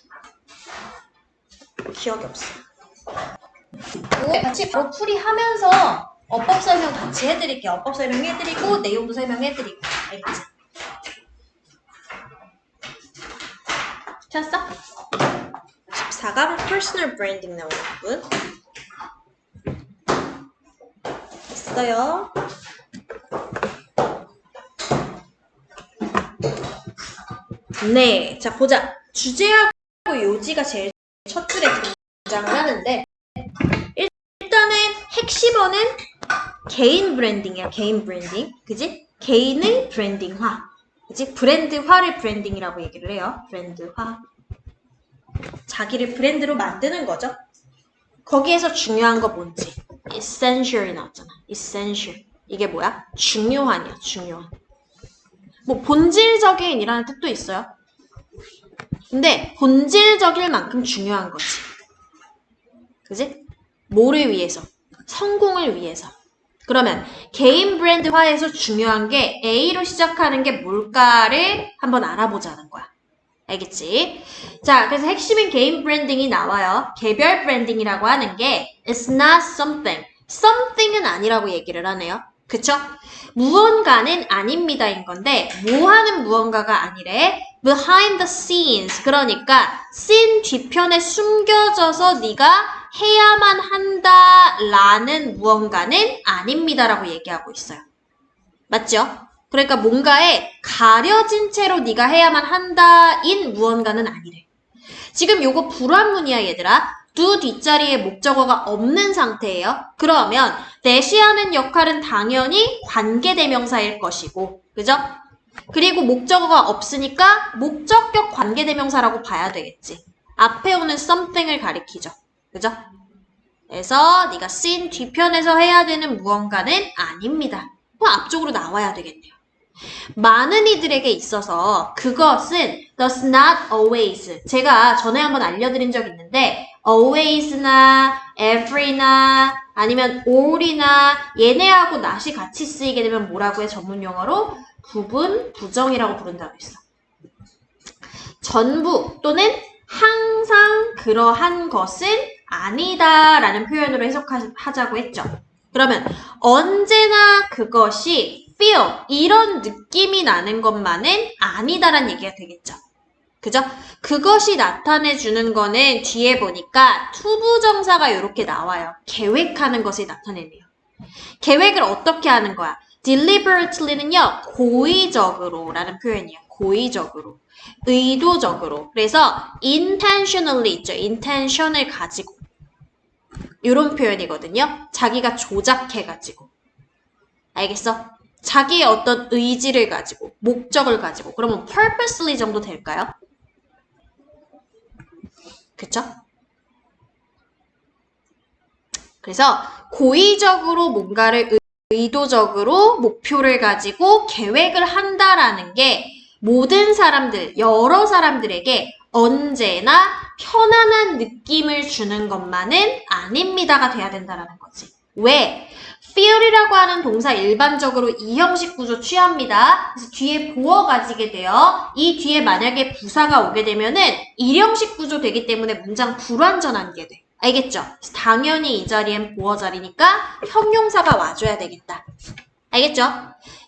기억이 없어. 같이 바로 풀이하면서 어법 설명 같이 해드릴게요. 어법 설명해드리고 내용도 설명해드리고. 알겠지? 찾았어? 14강 personal branding 나오는 부분. 됐어요. 네, 자 보자. 주제하고 요지가 제일 첫 줄에 등장을 하는데 일단은 핵심어는 개인 브랜딩이야. 개인 브랜딩. 그지? 개인의 브랜딩화. 그지? 브랜드화를 브랜딩이라고 얘기를 해요. 브랜드화. 자기를 브랜드로 만드는 거죠. 거기에서 중요한 거 뭔지. essential이 나왔잖아. essential. 이게 뭐야? 중요한이야. 중요한. 뭐 본질적인이라는 뜻도 있어요. 근데 본질적일 만큼 중요한 거지. 그지? 뭐를 위해서? 성공을 위해서. 그러면 개인 브랜드화에서 중요한 게 A로 시작하는 게 뭘까를 한번 알아보자는 거야. 알겠지? 자, 그래서 핵심인 개인 브랜딩이 나와요. 개별 브랜딩이라고 하는 게 It's not something. something은 아니라고 얘기를 하네요. 그쵸? 무언가는 아닙니다인 건데 뭐 하는 무언가가 아니래? behind the scenes. 그러니까 씬 뒤편에 숨겨져서 네가 해야만 한다라는 무언가는 아닙니다라고 얘기하고 있어요. 맞죠? 그러니까 뭔가에 가려진 채로 네가 해야만 한다인 무언가는 아니래. 지금 요거 불완문이야 얘들아. do 뒷자리에 목적어가 없는 상태예요. 그러면 대시하는 역할은 당연히 관계대명사일 것이고, 그죠? 그리고 목적어가 없으니까 목적격 관계대명사라고 봐야 되겠지. 앞에 오는 something을 가리키죠. 그죠? 그래서 네가 씬 뒤편에서 해야 되는 무언가는 아닙니다. 그럼 앞쪽으로 나와야 되겠네요. 많은 이들에게 있어서 그것은 does not always. 제가 전에 한번 알려드린 적 있는데 always나 every나 아니면 all이나 얘네하고 not이 같이 쓰이게 되면 뭐라고 해? 전문 용어로 부분, 부정이라고 부른다고 했어. 전부 또는 항상 그러한 것은 아니다 라는 표현으로 해석하자고 했죠. 그러면 언제나 그것이 feel, 이런 느낌이 나는 것만은 아니다라는 얘기가 되겠죠. 그죠? 그것이 나타내주는 거는 뒤에 보니까 투부정사가 이렇게 나와요. 계획하는 것을 나타내네요. 계획을 어떻게 하는 거야? deliberately는요, 고의적으로 라는 표현이에요. 고의적으로. 의도적으로. 그래서 intentionally 있죠. intention을 가지고. 이런 표현이거든요. 자기가 조작해가지고. 알겠어? 자기의 어떤 의지를 가지고, 목적을 가지고. 그러면 purposely 정도 될까요? 그쵸? 그래서 고의적으로 뭔가를 의도적으로 목표를 가지고 계획을 한다라는 게 모든 사람들, 여러 사람들에게 언제나 편안한 느낌을 주는 것만은 아닙니다가 돼야 된다라는 거지. 왜? feel이라고 하는 동사 일반적으로 이 형식 구조 취합니다. 그래서 뒤에 보어 가지게 돼요. 이 뒤에 만약에 부사가 오게 되면은 일형식 구조 되기 때문에 문장 불완전한 게 돼. 알겠죠? 당연히 이 자리엔 보어 자리니까 형용사가 와줘야 되겠다. 알겠죠?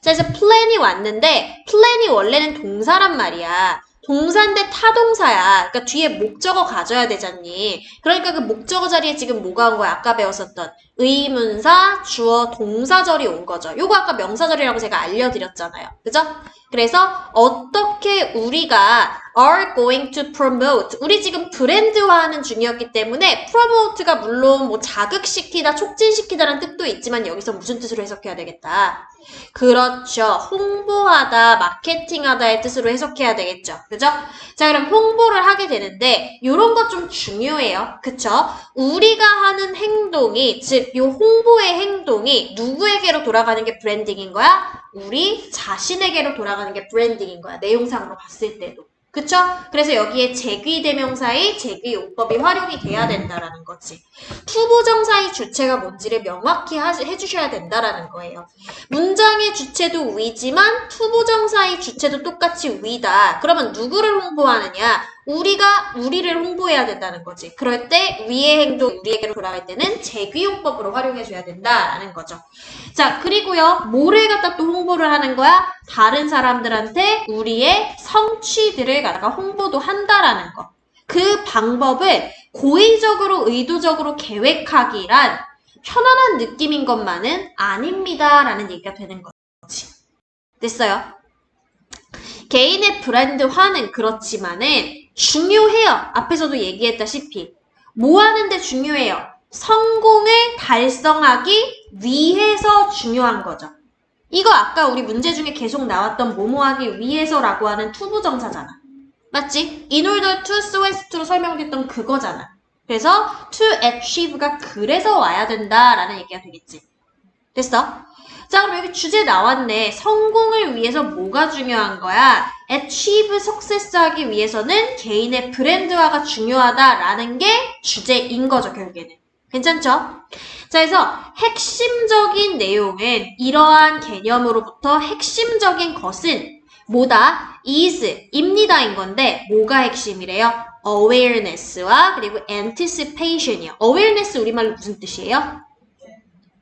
자, 이제 plan이 왔는데 plan이 원래는 동사란 말이야. 동사인데 타동사야. 그러니까 뒤에 목적어 가져야 되잖니. 그러니까 그 목적어 자리에 지금 뭐가 온 거야? 아까 배웠었던 의문사, 주어, 동사절이 온 거죠. 요거 아까 명사절이라고 제가 알려드렸잖아요. 그죠? 그래서 어떻게 우리가 are going to promote, 우리 지금 브랜드화하는 중이었기 때문에 promote가 물론 뭐 자극시키다, 촉진시키다라는 뜻도 있지만 여기서 무슨 뜻으로 해석해야 되겠다? 그렇죠. 홍보하다, 마케팅하다의 뜻으로 해석해야 되겠죠. 그죠? 자, 그럼 홍보를 하게 되는데 이런 거 좀 중요해요. 그쵸? 우리가 하는 행동이, 즉 이 홍보의 행동이 누구에게로 돌아가는 게 브랜딩인 거야? 우리 자신에게로 돌아가는 게 브랜딩인 거야. 내용상으로 봤을 때도. 그쵸? 그래서 여기에 제귀대명사의 제귀용법이 활용이 돼야 된다라는 거지. 투부정사의 주체가 뭔지를 명확히 해주셔야 된다라는 거예요. 문장의 주체도 we지만 투부정사의 주체도 똑같이 we다. 그러면 누구를 홍보하느냐? 우리가 우리를 홍보해야 된다는 거지. 그럴 때 위의 행동 우리에게로 돌아갈 때는 재귀용법으로 활용해줘야 된다라는 거죠. 자, 그리고요. 뭐를 갖다 또 홍보를 하는 거야? 다른 사람들한테 우리의 성취들을 갖다가 홍보도 한다라는 거. 그 방법을 고의적으로 의도적으로 계획하기란 편안한 느낌인 것만은 아닙니다라는 얘기가 되는 거지. 됐어요? 개인의 브랜드화는 그렇지만은 중요해요. 앞에서도 얘기했다시피. 뭐 하는데 중요해요? 성공을 달성하기 위해서 중요한 거죠. 이거 아까 우리 문제 중에 계속 나왔던 뭐뭐 하기 위해서라고 하는 투부정사잖아. 맞지? In order to, so as to로 설명됐던 그거잖아. 그래서 to achieve가 그래서 와야 된다라는 얘기가 되겠지. 됐어? 자, 그럼 여기 주제 나왔네. 성공을 위해서 뭐가 중요한 거야? achieve success 하기 위해서는 개인의 브랜드화가 중요하다라는 게 주제인 거죠, 결국에는. 괜찮죠? 자, 그래서 핵심적인 내용은 이러한 개념으로부터 핵심적인 것은 뭐다? is, 입니다인 건데 뭐가 핵심이래요? awareness와 그리고 anticipation이요. awareness 우리말로 무슨 뜻이에요?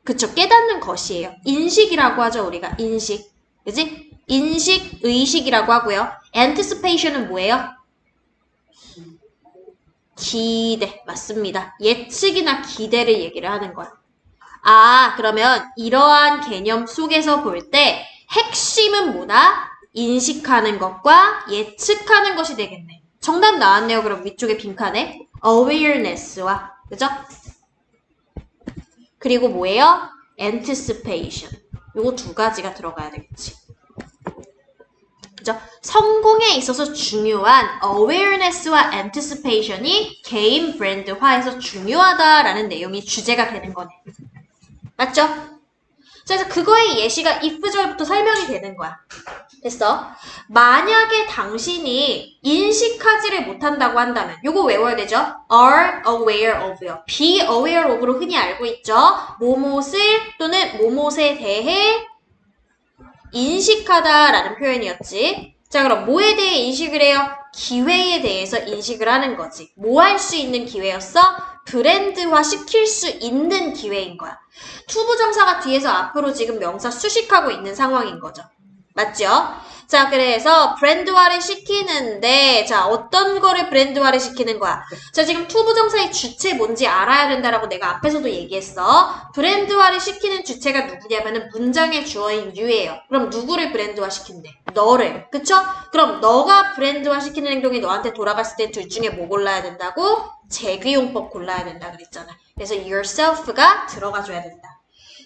그쵸, 깨닫는 것이에요. 인식이라고 하죠, 우리가. 인식. 그지? 인식, 의식이라고 하고요. anticipation은 뭐예요? 기대. 맞습니다. 예측이나 기대를 얘기를 하는 거야. 아, 그러면 이러한 개념 속에서 볼 때 핵심은 뭐다? 인식하는 것과 예측하는 것이 되겠네. 정답 나왔네요. 그럼 위쪽에 빈칸에 awareness와 그죠? 그리고 뭐예요? anticipation. 요거 두 가지가 들어가야 되겠지. 그죠? 성공에 있어서 중요한 awareness와 anticipation이 개인 브랜드화에서 중요하다라는 내용이 주제가 되는 거네. 맞죠? 자, 그래서 그거의 예시가 if절부터 설명이 되는 거야. 됐어? 만약에 당신이 인식하지를 못한다고 한다면 요거 외워야 되죠? are aware of요. be aware of로 흔히 알고 있죠? 뭐뭇을 또는 뭐뭇에 대해 인식하다라는 표현이었지. 자, 그럼 뭐에 대해 인식을 해요? 기회에 대해서 인식을 하는 거지. 뭐 할 수 있는 기회였어? 브랜드화 시킬 수 있는 기회인 거야. 투부정사가 뒤에서 앞으로 지금 명사 수식하고 있는 상황인 거죠. 맞죠? 자, 그래서 브랜드화를 시키는데 자, 어떤 거를 브랜드화를 시키는 거야? 자, 지금 투부정사의 주체 뭔지 알아야 된다라고 내가 앞에서도 얘기했어. 브랜드화를 시키는 주체가 누구냐면은 문장의 주어인 you예요. 그럼 누구를 브랜드화 시킨대? 너를. 그쵸? 그럼 너가 브랜드화 시키는 행동이 너한테 돌아갔을 때 둘 중에 뭐 골라야 된다고? 재귀용법 골라야 된다 그랬잖아. 그래서 yourself가 들어가줘야 된다.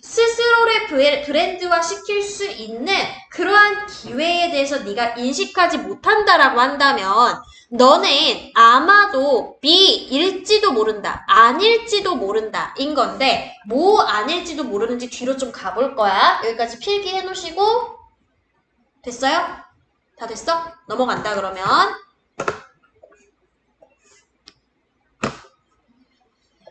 스스로를 브랜드화 시킬 수 있는 그러한 기회에 대해서 네가 인식하지 못한다라고 한다면 너는 아마도 B일지도 모른다, 아닐지도 모른다 인 건데 뭐 아닐지도 모르는지 뒤로 좀 가볼 거야. 여기까지 필기해 놓으시고 됐어요? 다 됐어? 넘어간다 그러면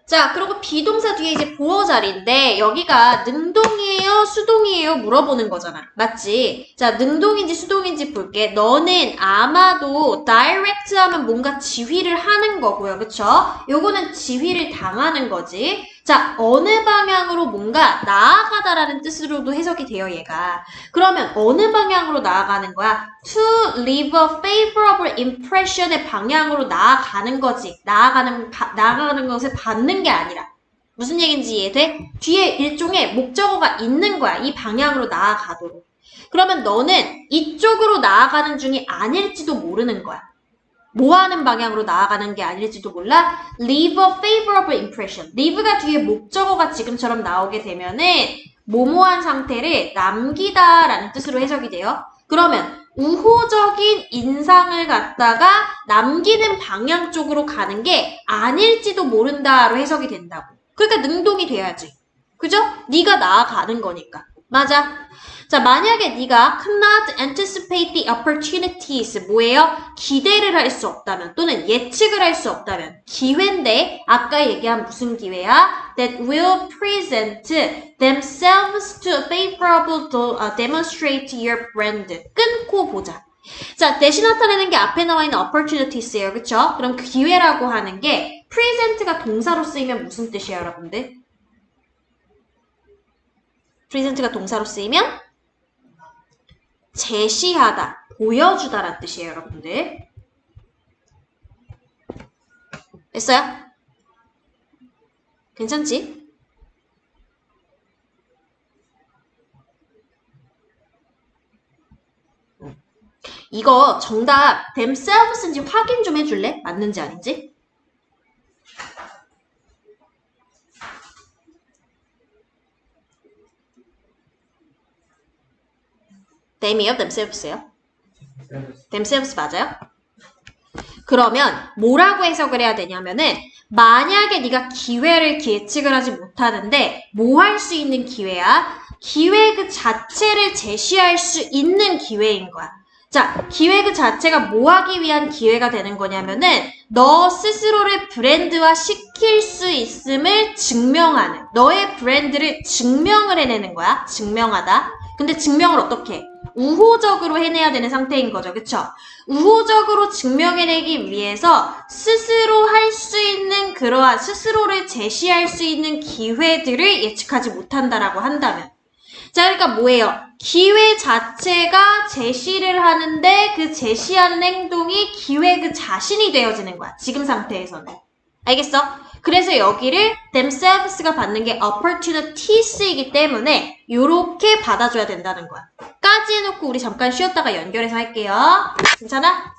자, 그리고 비동사 뒤에 이제 보어 자리인데 여기가 능동이에요? 수동이에요? 물어보는 거잖아. 맞지? 자, 능동인지 수동인지 볼게. 너는 아마도 direct 하면 뭔가 지휘를 하는 거고요. 그쵸? 요거는 지휘를 당하는 거지. 자, 어느 방향으로 뭔가 나아가다라는 뜻으로도 해석이 돼요, 얘가. 그러면 어느 방향으로 나아가는 거야? To leave a favorable impression의 방향으로 나아가는 거지. 나아가는 것을 받는 게 아니라. 무슨 얘기인지 이해돼? 뒤에 일종의 목적어가 있는 거야. 이 방향으로 나아가도록. 그러면 너는 이쪽으로 나아가는 중이 아닐지도 모르는 거야. 뭐 하는 방향으로 나아가는 게 아닐지도 몰라? Leave a favorable impression. leave가 뒤에 목적어가 지금처럼 나오게 되면은 모모한 상태를 남기다라는 뜻으로 해석이 돼요. 그러면 우호적인 인상을 갖다가 남기는 방향 쪽으로 가는 게 아닐지도 모른다로 해석이 된다고. 그러니까 능동이 돼야지. 그죠? 네가 나아가는 거니까. 맞아. 자, 만약에 네가 cannot anticipate the opportunities 뭐예요? 기대를 할 수 없다면 또는 예측을 할 수 없다면 기회인데 아까 얘기한 무슨 기회야? That will present themselves to favorable demonstrate your brand. 끊고 보자. 자, 대신 나타내는 게 앞에 나와 있는 opportunities예요. 그쵸? 그럼 기회라고 하는 게 present가 동사로 쓰이면 무슨 뜻이에요, 여러분들? present가 동사로 쓰이면 제시하다, 보여주다라는 뜻이에요, 여러분들. 됐어요? 괜찮지? 이거 정답 themselves인지 확인 좀 해줄래? 맞는지 아닌지? them이요? themselves요? themselves 맞아요? 그러면 뭐라고 해석을 해야 되냐면은 만약에 네가 기회를 예측을 하지 못하는데 뭐 할 수 있는 기회야? 기회 그 자체를 제시할 수 있는 기회인 거야. 자, 기회 그 자체가 뭐 하기 위한 기회가 되는 거냐면은 너 스스로를 브랜드화 시킬 수 있음을 증명하는, 너의 브랜드를 증명을 해내는 거야. 증명하다. 근데 증명을 어떻게 해? 우호적으로 해내야 되는 상태인 거죠. 그쵸? 우호적으로 증명해내기 위해서 스스로 할 수 있는 그러한 스스로를 제시할 수 있는 기회들을 예측하지 못한다라고 한다면. 자, 그러니까 뭐예요? 기회 자체가 제시를 하는데 그 제시하는 행동이 기회 그 자신이 되어지는 거야. 지금 상태에서는. 알겠어? 그래서 여기를 themselves가 받는 게 opportunities이기 때문에 요렇게 받아줘야 된다는 거야. 까지 해놓고 우리 잠깐 쉬었다가 연결해서 할게요. 괜찮아?